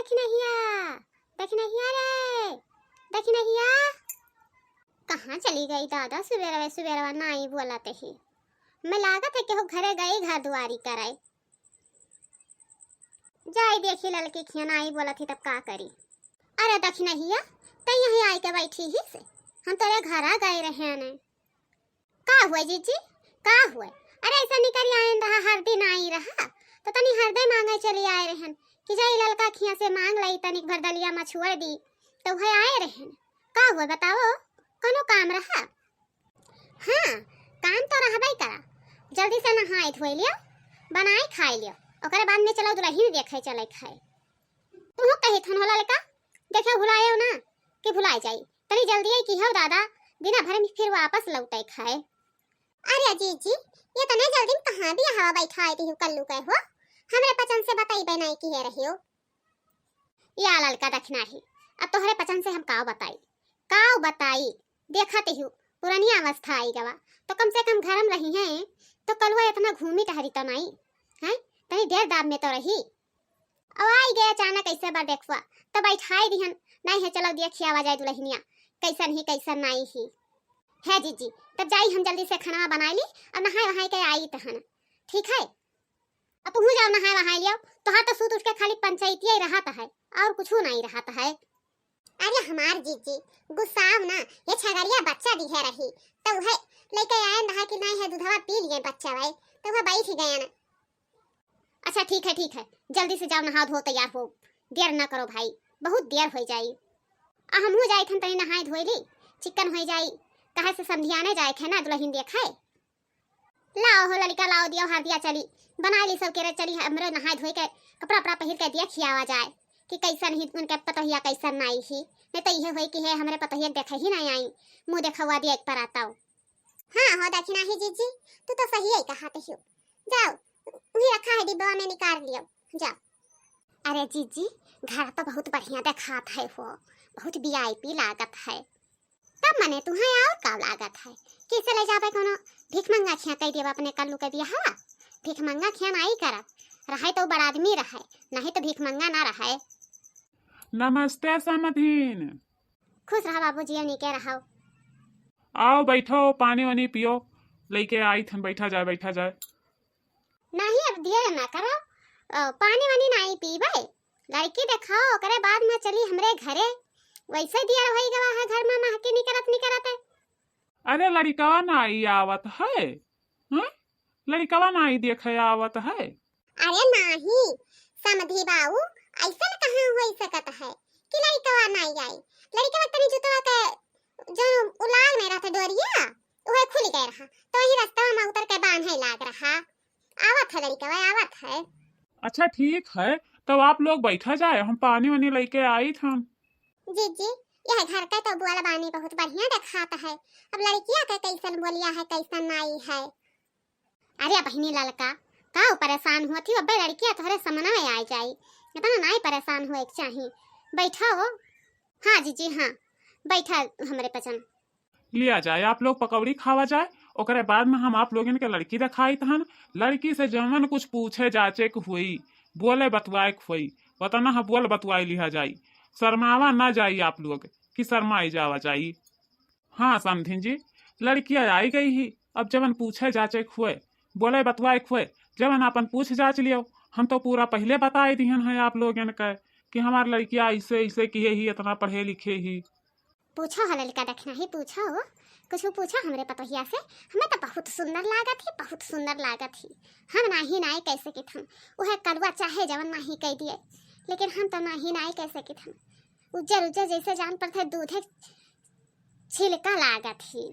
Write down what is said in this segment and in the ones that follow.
दखिनहिया दखिनहिया रे दखिनहिया। कहाँ चली गई दादा? सुबेरवा सुबेरवा नाई बोलते ही मैं लागत है कि हो घरे गई घर दुआरी कराए जाई देखी लड़की खिया नाई बोलत ही तब का करी। अरे दखिनहिया तई यहीं आई के बैठी ही से हम तेरे घर आ गए रहे ने। का हुआ जीजी का हुआ? अरे ऐसा निकरी आए रहा हर दिन आई रहा तो तनी हरदे मांगे चली आए रहन कि जाई ललका खिया से मांग लई तनिक भर दलिया में छुड़ दी तो वह आए रहन। का हुआ बताओ? कोनो काम रहा? हाँ काम तो रहबे करा। जल्दी से नहाए धोई लियो बनाए खाए लियो ओकरे बाद में चलो दुल्हन देखे चले खाए। तू कही थन होला लड़का देखो भुलाए ना कि भुलाए जाई तनी जल्दी आई की हो दादा बिना भरे में फिर वापस लौटे खाए। अरे जीजी ये तने जल्दी कहां भी हवा बैठाई थी कल्लू के हो हमरे पचन से बताई बनाई की है रही हो। या लड़का दखना ही अब तोहरे पचन से हम काव बताई देखते हो पुरानी अवस्था आई गवा तो कम से कम घर में रही है तो कलवा इतना घूमी टहरी तो नहीं है तनी देर दाब में तो रही। अब आई गए अचानक ऐसे बार देखवा तो बैठाई दिहन नहीं है चलो देखिए आवाज आई दुल्हनिया कैसन नहीं ही है जीजी। तब जाई हम जल्दी से खाना बना ली और नहाए वहाए के आई तहन ठीक है। अब तुम जाओ नहाए वहाए लियो तो हाँ तो सूत उठ के खाली पंचायती ही रहा है और कुछ नहीं रहा है। अरे हमार जीजी गुस्साव ना ये छगड़िया बच्चा दी है रही तो वह लेके आए नहा कि नहीं है दूधवा पी लिए बच्चा भाई तो वह बैठ गया ना। अच्छा ठीक है जल्दी से जाओ नहा धो तैयार हो देर ना करो भाई बहुत देर हो जाई। हम हो जाए थन तनी नहाए धोई ली चिकन हो जाई कहे से समझियाने जाए खे ना दुल्हन देखाए। लाओ हो लड़का लाओ दियो हार दिया चली बना ली सब के चली हमरे नहाए धोई के कपड़ा कपड़ा पहिर के दिया खियावा जाए कि कैसन ही उनके पतहिया कैसन नहीं ही नहीं तो ये होई कि है हमरे पतहिया देखे ही नहीं आई मुंह देखवा दिया एक पर आता हूं। हां हो दक्षिणा ही जीजी तू तो सही है कहाते हो जाओ वही रखा है डिब्बा में निकाल लियो जाओ। अरे जीजी घर तो बहुत बढ़िया दिखात है वो बहुत वीआईपी लागत है तब मने तुम्हें और का लागत है किसे ले जाबे कोनो भीख मंगा खिया कह देब अपने कल्लू के बियाह भीख मंगा खिया नहीं करब रहे तो बड़ा आदमी रहे नहीं तो भीख मंगा ना रहे। नमस्ते समधीन। खुश रहा बाबूजी और निके रहो। आओ बैठो पानी वानी पियो लेके आई थन बैठा जाए। नहीं अब देर ना करो पानी वानी नहीं पीबे लड़की दिखाओ करे बाद में चली हमरे घरे वैसे दिया होई गवा है घर में महके निकरत है। अरे लड़कवा ना आई आवत है हैं लड़कवा ना आई देखे आवत है। अरे नहीं समधी बाऊ ऐसा कहां होई सकत है कि लड़कवा नहीं आई लड़कवा तनी जुतवा के जो उलाल में रहता डोरिया ओहे खुल गए रहा तो ही रास्ता में उतर के बांधे लाग रहा आवत है लड़कवा आवत है। अच्छा ठीक है तो आप लोग बैठा जाए हम पानी वानी लेके आई था। जीजी यह घर का तो बुआला बानी बहुत बढ़िया दिखाता है अब लड़कियां का कैसन बोलिया है कैसन नाई है। अरे बहनी ललका का परेशान हुआ थी अब लड़कियां तोहरे समना में आ जाई इतना नहीं परेशान हुए चाहिए बैठा हो। हाँ जीजी हाँ बैठा हमरे पचन लिया जाए आप लोग पकौड़ी खावा जाए ओकरे बाद में हम आप लोगन के लड़की दिखाई तहन लड़की से जमन कुछ पूछे जाचे के हुई बोले बतवाए हुई वतना हम बोल बतवाई लिहा जाई शर्मावा ना जाई आप लोग कि शर्माई जावा जाई। हाँ समधिन जी लड़कियां आई गई ही अब जवन पूछे जाचे हुए बोले बतवाए हुए जवन अपन पूछ जाच लियो हम तो पूरा पहले बताए दिहन है आप लोगन के कि हमार लड़कियां ऐसे ऐसे किए ही इतना पढ़े लिखे ही। पूछो है लड़का देखना ही पूछो कुछ पूछो हमरे पतोहिया से हमें तो बहुत सुंदर लागत ही हम नहीं कैसे कि थम वह कड़वा चाहे जवन नहीं कह दिए लेकिन हम तो नहीं कैसे कि थम उज्जर जैसे जान पर थे दूधे छिलका लागत ही।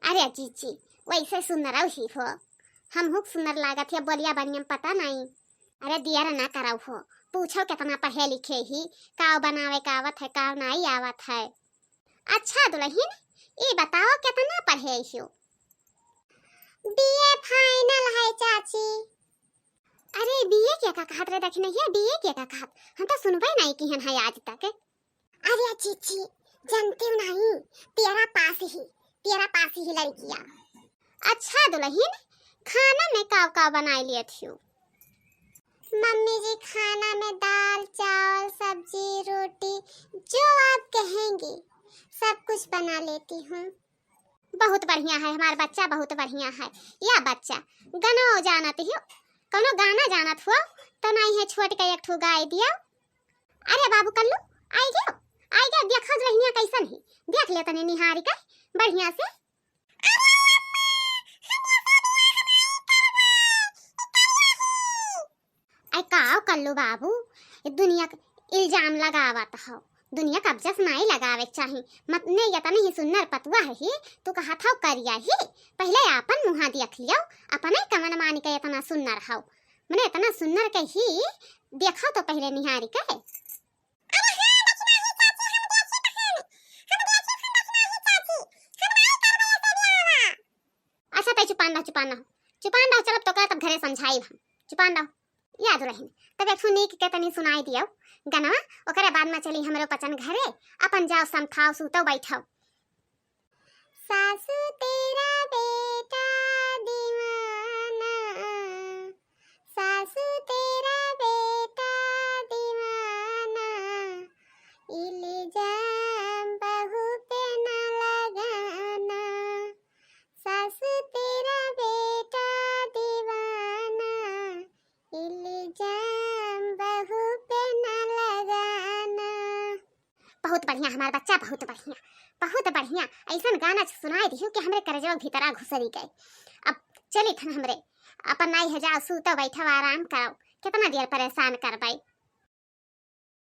अरे जीजी वैसे सुंदर ही हो हम हुक सुंदर लागत है बोलिया बनियम पता नहीं। अरे दिया ना कराऊ हो पूछो कितना पढ़े लिखे ही काव बनावे का आवत है काव नहीं आवत है। अच्छा दुल्हन ये बताओ कितना पढ़े हो? बीए फाइनल है चाची। अरे बीए क्या का कहत रे दखने है बीए क्या का कहत हम तो सुनबे नहीं की है आज तक। अरे चीची जानते हो नहीं तेरा पास ही लड़कियां। अच्छा दुल्हन खाना में काव काव बनाए लिए थी? मम्मी जी खाना में दाल चावल सब्जी रोटी जो आप कहेंगे सब कुछ बना लेती हूँ। बहुत बढ़िया है हमारा बच्चा, बहुत बढ़िया है। या बच्चा गाना जानत हो, कोनो गाना जानत हो तो नहीं है छोट के एक ठो गाय दिया। अरे बाबू कल्लू आई गया देखत रहिया कैसन ही, देख ले तने निहारी का बढ़िया से। आई काओ कल्लू बाबू, दुनिया इल्जाम लगावत हो, दुनिया कब्जस नहीं लगावे चाहिए। मत नहीं ये नहीं सुन्नर पतवा है तो कहा था करिया ही, पहले आपन मुहा देख लियो, अपने कमन मान के इतना सुन्नर हो, मने इतना सुन्नर के ही देखो तो पहले निहारी के। अच्छा ते चुपान रहो चलो तो का तब घरे समझाई हम, चुपान रहो याद रही। तब एक सुनी के तनी सुनाई दियो गनवा, ओकरे बाद में चली हमरो पचन घरे, अपन जाओ समथाओ सुतो बैठो। सासू तेरा बेटा दीवाना, सासू तेरा बेटा दीवाना, इल्जाम बहू पे न लगाना, सासू तेरा बेटा दीवाना, इल्जाम बहू पे न लगाना। बहुत बढ़िया हमारा बच्चा, बहुत बढ़िया बहुत बढ़िया। ऐसा गाना सुनाई दियो कि हमरे करजवा भीतरा घुसरी गए। अब चली थन हमरे अपन नाई है जाओ सूतो बैठो आराम करो, कितना देर परेशान करबाई।